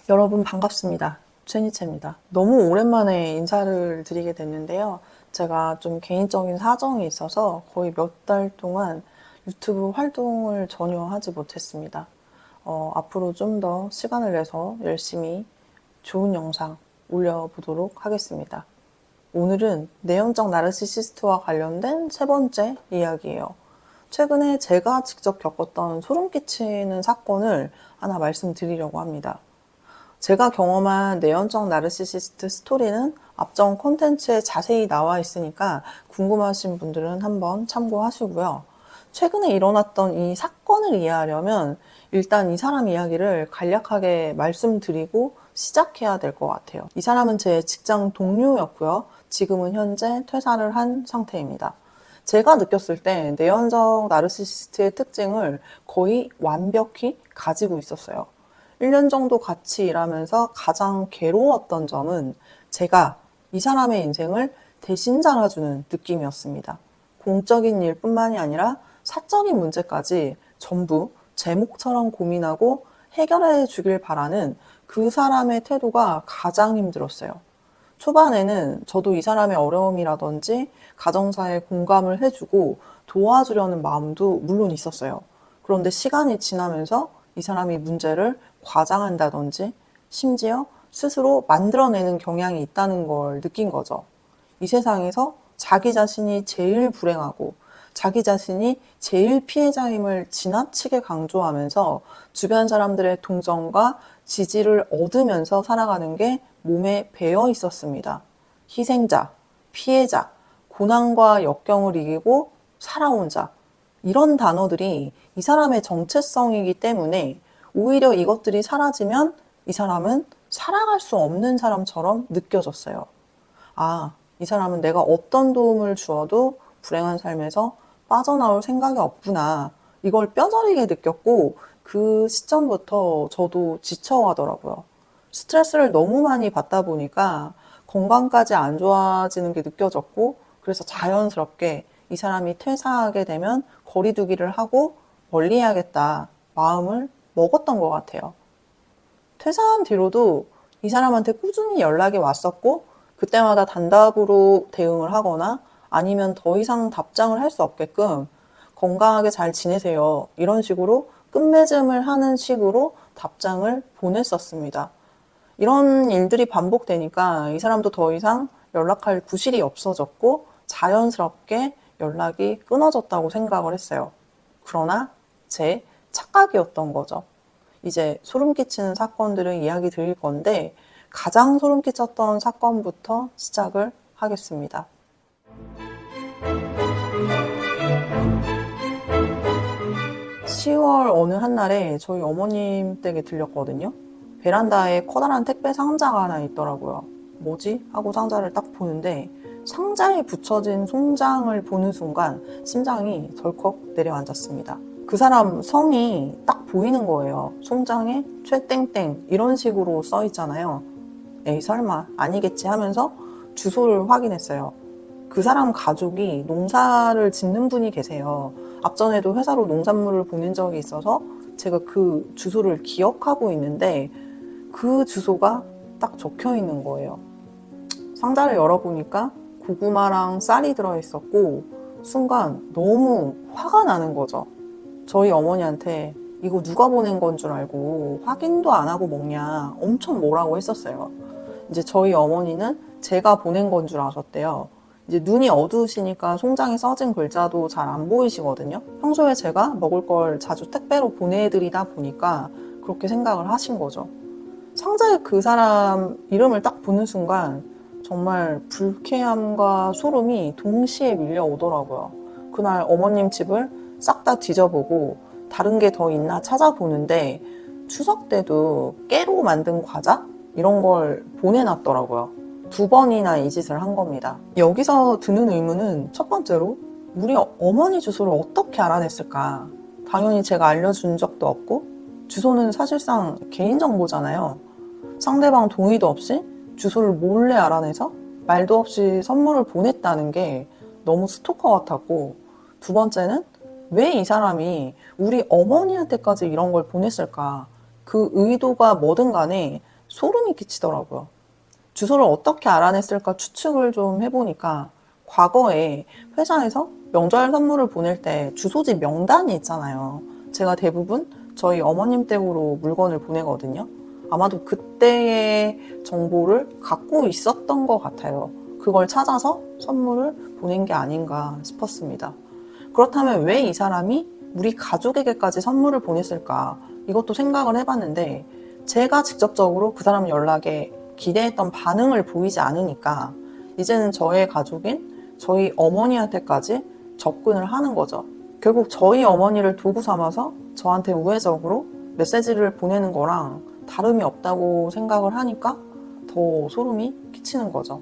여러분 반갑습니다. 최니체입니다. 너무 오랜만에 인사를 드리게 됐는데요. 제가 좀 개인적인 사정이 있어서 거의 몇 달 동안 유튜브 활동을 전혀 하지 못했습니다. 앞으로 좀 더 시간을 내서 열심히 좋은 영상 올려보도록 하겠습니다. 오늘은 내연적 나르시시스트와 관련된 세 번째 이야기예요. 최근에 제가 직접 겪었던 소름 끼치는 사건을 하나 말씀드리려고 합니다. 제가 경험한 내연적 나르시시스트 스토리는 앞전 콘텐츠에 자세히 나와 있으니까 궁금하신 분들은 한번 참고하시고요. 최근에 일어났던 이 사건을 이해하려면 일단 이 사람 이야기를 간략하게 말씀드리고 시작해야 될 것 같아요. 이 사람은 제 직장 동료였고요. 지금은 현재 퇴사를 한 상태입니다. 제가 느꼈을 때 내연적 나르시시스트의 특징을 거의 완벽히 가지고 있었어요. 1년 정도 같이 일하면서 가장 괴로웠던 점은 제가 이 사람의 인생을 대신 살아주는 느낌이었습니다. 공적인 일뿐만이 아니라 사적인 문제까지 전부 제 몫처럼 고민하고 해결해 주길 바라는 그 사람의 태도가 가장 힘들었어요. 초반에는 저도 이 사람의 어려움이라든지 가정사에 공감을 해주고 도와주려는 마음도 물론 있었어요. 그런데 시간이 지나면서 이 사람이 문제를 과장한다든지 심지어 스스로 만들어내는 경향이 있다는 걸 느낀 거죠. 이 세상에서 자기 자신이 제일 불행하고 자기 자신이 제일 피해자임을 지나치게 강조하면서 주변 사람들의 동정과 지지를 얻으면서 살아가는 게 몸에 배어 있었습니다. 희생자, 피해자, 고난과 역경을 이기고 살아온 자, 이런 단어들이 이 사람의 정체성이기 때문에 오히려 이것들이 사라지면 이 사람은 살아갈 수 없는 사람처럼 느껴졌어요. 아, 이 사람은 내가 어떤 도움을 주어도 불행한 삶에서 빠져나올 생각이 없구나. 이걸 뼈저리게 느꼈고 그 시점부터 저도 지쳐가더라고요. 스트레스를 너무 많이 받다 보니까 건강까지 안 좋아지는 게 느껴졌고 그래서 자연스럽게 이 사람이 퇴사하게 되면 거리두기를 하고 멀리해야겠다 마음을 먹었던 것 같아요. 퇴사한 뒤로도 이 사람한테 꾸준히 연락이 왔었고 그때마다 단답으로 대응을 하거나 아니면 더 이상 답장을 할 수 없게끔 건강하게 잘 지내세요. 이런 식으로 끝맺음을 하는 식으로 답장을 보냈었습니다. 이런 일들이 반복되니까 이 사람도 더 이상 연락할 구실이 없어졌고 자연스럽게 연락이 끊어졌다고 생각을 했어요. 그러나 제 착각이었던 거죠. 이제 소름 끼치는 사건들을 이야기 드릴 건데 가장 소름 끼쳤던 사건부터 시작을 하겠습니다. 10월 어느 한날에 저희 어머님 댁에 들렸거든요. 베란다에 커다란 택배 상자가 하나 있더라고요. 뭐지? 하고 상자를 딱 보는데 상자에 붙여진 송장을 보는 순간 심장이 덜컥 내려앉았습니다. 그 사람 성이 딱 보이는 거예요. 송장에 최땡땡 이런 식으로 써 있잖아요. 에이 설마 아니겠지 하면서 주소를 확인했어요. 그 사람 가족이 농사를 짓는 분이 계세요. 앞전에도 회사로 농산물을 보낸 적이 있어서 제가 그 주소를 기억하고 있는데 그 주소가 딱 적혀 있는 거예요. 상자를 열어보니까 고구마랑 쌀이 들어있었고 순간 너무 화가 나는 거죠. 저희 어머니한테 이거 누가 보낸 건 줄 알고 확인도 안 하고 먹냐 엄청 뭐라고 했었어요. 이제 저희 어머니는 제가 보낸 건 줄 아셨대요. 이제 눈이 어두우시니까 송장에 써진 글자도 잘 안 보이시거든요. 평소에 제가 먹을 걸 자주 택배로 보내드리다 보니까 그렇게 생각을 하신 거죠. 상자에 그 사람 이름을 딱 보는 순간 정말 불쾌함과 소름이 동시에 밀려오더라고요. 그날 어머님 집을 싹 다 뒤져보고 다른 게 더 있나 찾아보는데 추석 때도 깨로 만든 과자? 이런 걸 보내놨더라고요. 2번이나 이 짓을 한 겁니다. 여기서 드는 의문은 첫 번째로 우리 어머니 주소를 어떻게 알아냈을까? 당연히 제가 알려준 적도 없고 주소는 사실상 개인정보잖아요. 상대방 동의도 없이 주소를 몰래 알아내서 말도 없이 선물을 보냈다는 게 너무 스토커 같았고 두 번째는 왜 이 사람이 우리 어머니한테까지 이런 걸 보냈을까? 그 의도가 뭐든 간에 소름이 끼치더라고요. 주소를 어떻게 알아냈을까 추측을 좀 해보니까 과거에 회사에서 명절 선물을 보낼 때 주소지 명단이 있잖아요. 제가 대부분 저희 어머님 댁으로 물건을 보내거든요. 아마도 그때의 정보를 갖고 있었던 것 같아요. 그걸 찾아서 선물을 보낸 게 아닌가 싶었습니다. 그렇다면 왜 이 사람이 우리 가족에게까지 선물을 보냈을까? 이것도 생각을 해봤는데 제가 직접적으로 그 사람 연락에 기대했던 반응을 보이지 않으니까 이제는 저의 가족인 저희 어머니한테까지 접근을 하는 거죠. 결국 저희 어머니를 도구 삼아서 저한테 우회적으로 메시지를 보내는 거랑 다름이 없다고 생각을 하니까 더 소름이 끼치는 거죠.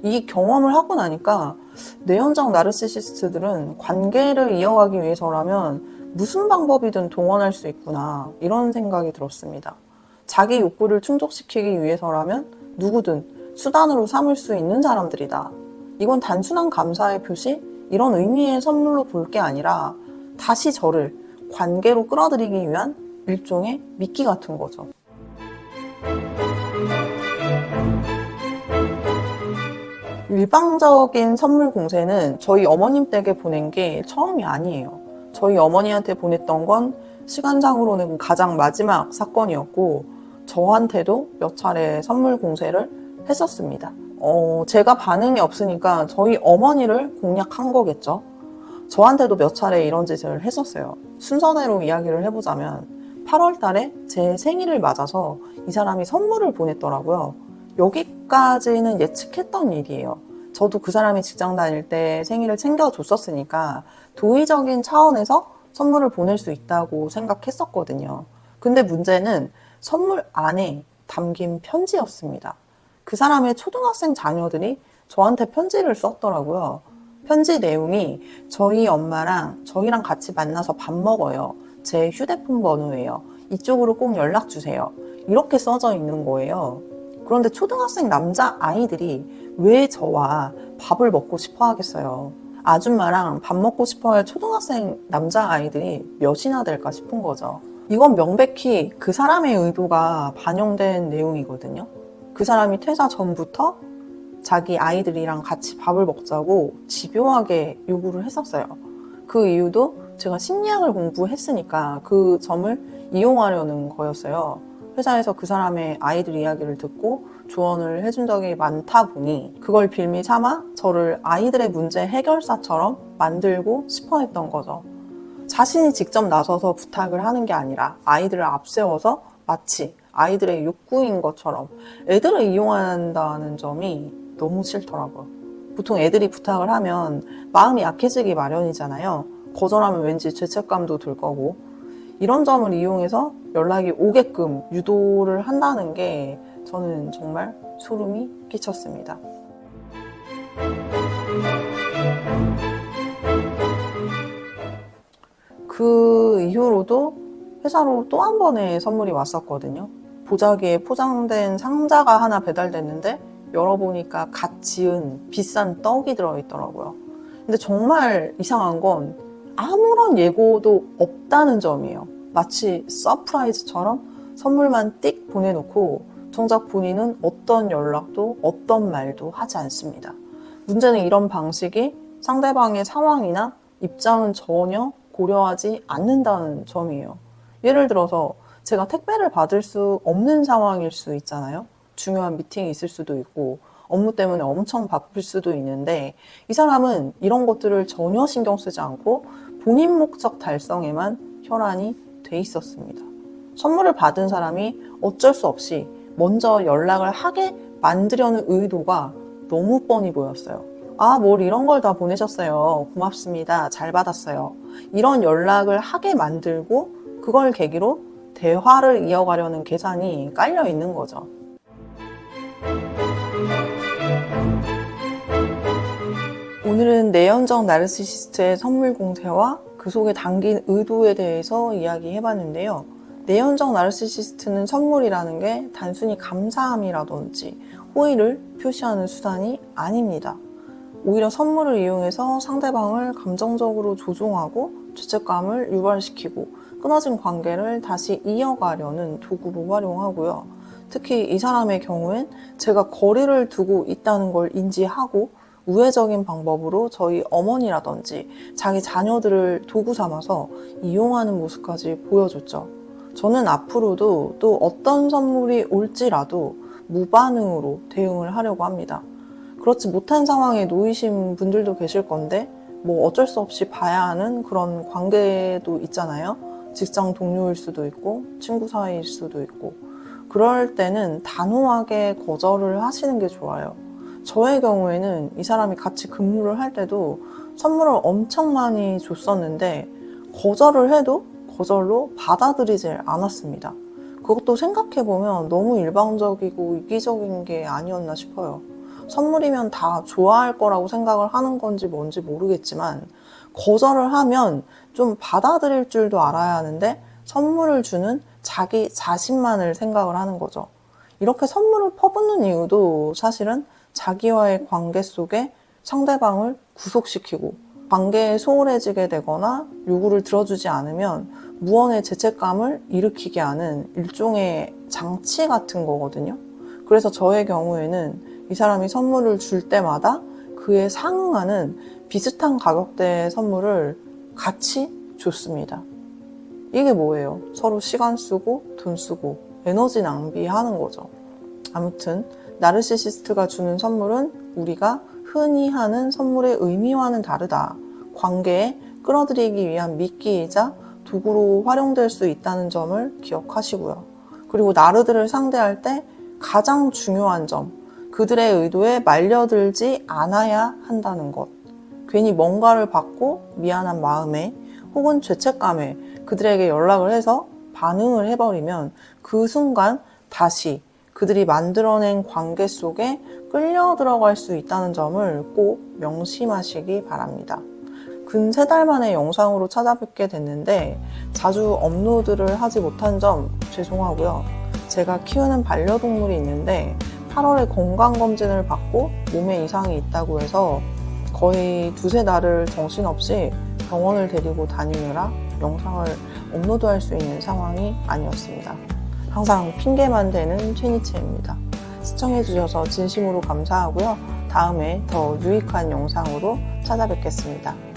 이 경험을 하고 나니까 내연적 나르시시스트들은 관계를 이어가기 위해서라면 무슨 방법이든 동원할 수 있구나, 이런 생각이 들었습니다. 자기 욕구를 충족시키기 위해서라면 누구든 수단으로 삼을 수 있는 사람들이다. 이건 단순한 감사의 표시, 이런 의미의 선물로 볼 게 아니라 다시 저를 관계로 끌어들이기 위한 일종의 미끼 같은 거죠. 일방적인 선물 공세는 저희 어머님 댁에 보낸 게 처음이 아니에요. 저희 어머니한테 보냈던 건 시간상으로는 가장 마지막 사건이었고 저한테도 몇 차례 선물 공세를 했었습니다. 제가 반응이 없으니까 저희 어머니를 공략한 거겠죠. 저한테도 몇 차례 이런 짓을 했었어요. 순서대로 이야기를 해보자면 8월 달에 제 생일을 맞아서 이 사람이 선물을 보냈더라고요. 여기까지는 예측했던 일이에요. 저도 그 사람이 직장 다닐 때 생일을 챙겨줬었으니까 도의적인 차원에서 선물을 보낼 수 있다고 생각했었거든요. 근데 문제는 선물 안에 담긴 편지였습니다. 그 사람의 초등학생 자녀들이 저한테 편지를 썼더라고요. 편지 내용이 저희 엄마랑 저희랑 같이 만나서 밥 먹어요. 제 휴대폰 번호예요. 이쪽으로 꼭 연락 주세요. 이렇게 써져 있는 거예요. 그런데 초등학생 남자 아이들이 왜 저와 밥을 먹고 싶어 하겠어요? 아줌마랑 밥 먹고 싶어 할 초등학생 남자 아이들이 몇이나 될까 싶은 거죠. 이건 명백히 그 사람의 의도가 반영된 내용이거든요. 그 사람이 퇴사 전부터 자기 아이들이랑 같이 밥을 먹자고 집요하게 요구를 했었어요. 그 이유도 제가 심리학을 공부했으니까 그 점을 이용하려는 거였어요. 회사에서 그 사람의 아이들 이야기를 듣고 조언을 해준 적이 많다 보니 그걸 빌미 삼아 저를 아이들의 문제 해결사처럼 만들고 싶어 했던 거죠. 자신이 직접 나서서 부탁을 하는 게 아니라 아이들을 앞세워서 마치 아이들의 욕구인 것처럼 애들을 이용한다는 점이 너무 싫더라고요. 보통 애들이 부탁을 하면 마음이 약해지기 마련이잖아요. 거절하면 왠지 죄책감도 들 거고, 이런 점을 이용해서 연락이 오게끔 유도를 한다는 게 저는 정말 소름이 끼쳤습니다. 그 이후로도 회사로 또 한 번의 선물이 왔었거든요. 보자기에 포장된 상자가 하나 배달됐는데 열어보니까 갓 지은 비싼 떡이 들어있더라고요. 근데 정말 이상한 건 아무런 예고도 없다는 점이에요. 마치 서프라이즈처럼 선물만 띡 보내놓고 정작 본인은 어떤 연락도 어떤 말도 하지 않습니다. 문제는 이런 방식이 상대방의 상황이나 입장은 전혀 고려하지 않는다는 점이에요. 예를 들어서 제가 택배를 받을 수 없는 상황일 수 있잖아요. 중요한 미팅이 있을 수도 있고 업무 때문에 엄청 바쁠 수도 있는데 이 사람은 이런 것들을 전혀 신경 쓰지 않고 본인 목적 달성에만 혈안이 돼 있었습니다. 선물을 받은 사람이 어쩔 수 없이 먼저 연락을 하게 만들려는 의도가 너무 뻔히 보였어요. 아, 뭘 이런 걸 다 보내셨어요. 고맙습니다. 잘 받았어요. 이런 연락을 하게 만들고 그걸 계기로 대화를 이어가려는 계산이 깔려 있는 거죠. 오늘은 내연적 나르시시스트의 선물 공세와 그 속에 담긴 의도에 대해서 이야기해봤는데요. 내연적 나르시시스트는 선물이라는 게 단순히 감사함이라든지 호의를 표시하는 수단이 아닙니다. 오히려 선물을 이용해서 상대방을 감정적으로 조종하고 죄책감을 유발시키고 끊어진 관계를 다시 이어가려는 도구로 활용하고요. 특히 이 사람의 경우엔 제가 거리를 두고 있다는 걸 인지하고 우회적인 방법으로 저희 어머니라든지 자기 자녀들을 도구 삼아서 이용하는 모습까지 보여줬죠. 저는 앞으로도 또 어떤 선물이 올지라도 무반응으로 대응을 하려고 합니다. 그렇지 못한 상황에 놓이신 분들도 계실 건데 뭐 어쩔 수 없이 봐야 하는 그런 관계도 있잖아요. 직장 동료일 수도 있고 친구 사이일 수도 있고 그럴 때는 단호하게 거절을 하시는 게 좋아요. 저의 경우에는 이 사람이 같이 근무를 할 때도 선물을 엄청 많이 줬었는데 거절을 해도 거절로 받아들이질 않았습니다. 그것도 생각해보면 너무 일방적이고 이기적인 게 아니었나 싶어요. 선물이면 다 좋아할 거라고 생각을 하는 건지 뭔지 모르겠지만 거절을 하면 좀 받아들일 줄도 알아야 하는데 선물을 주는 자기 자신만을 생각을 하는 거죠. 이렇게 선물을 퍼붓는 이유도 사실은 자기와의 관계 속에 상대방을 구속시키고 관계에 소홀해지게 되거나 요구를 들어주지 않으면 무언의 죄책감을 일으키게 하는 일종의 장치 같은 거거든요. 그래서 저의 경우에는 이 사람이 선물을 줄 때마다 그에 상응하는 비슷한 가격대의 선물을 같이 줬습니다. 이게 뭐예요? 서로 시간 쓰고 돈 쓰고 에너지 낭비하는 거죠. 아무튼 나르시시스트가 주는 선물은 우리가 흔히 하는 선물의 의미와는 다르다. 관계에 끌어들이기 위한 미끼이자 도구로 활용될 수 있다는 점을 기억하시고요. 그리고 나르들을 상대할 때 가장 중요한 점, 그들의 의도에 말려들지 않아야 한다는 것. 괜히 뭔가를 받고 미안한 마음에 혹은 죄책감에 그들에게 연락을 해서 반응을 해버리면 그 순간 다시 그들이 만들어낸 관계 속에 끌려 들어갈 수 있다는 점을 꼭 명심하시기 바랍니다. 근 3달 만에 영상으로 찾아뵙게 됐는데 자주 업로드를 하지 못한 점 죄송하고요. 제가 키우는 반려동물이 있는데 8월에 건강검진을 받고 몸에 이상이 있다고 해서 거의 2-3달을 정신없이 병원을 데리고 다니느라 영상을 업로드할 수 있는 상황이 아니었습니다. 항상 핑계만 대는 최니체입니다. 시청해주셔서 진심으로 감사하고요. 다음에 더 유익한 영상으로 찾아뵙겠습니다.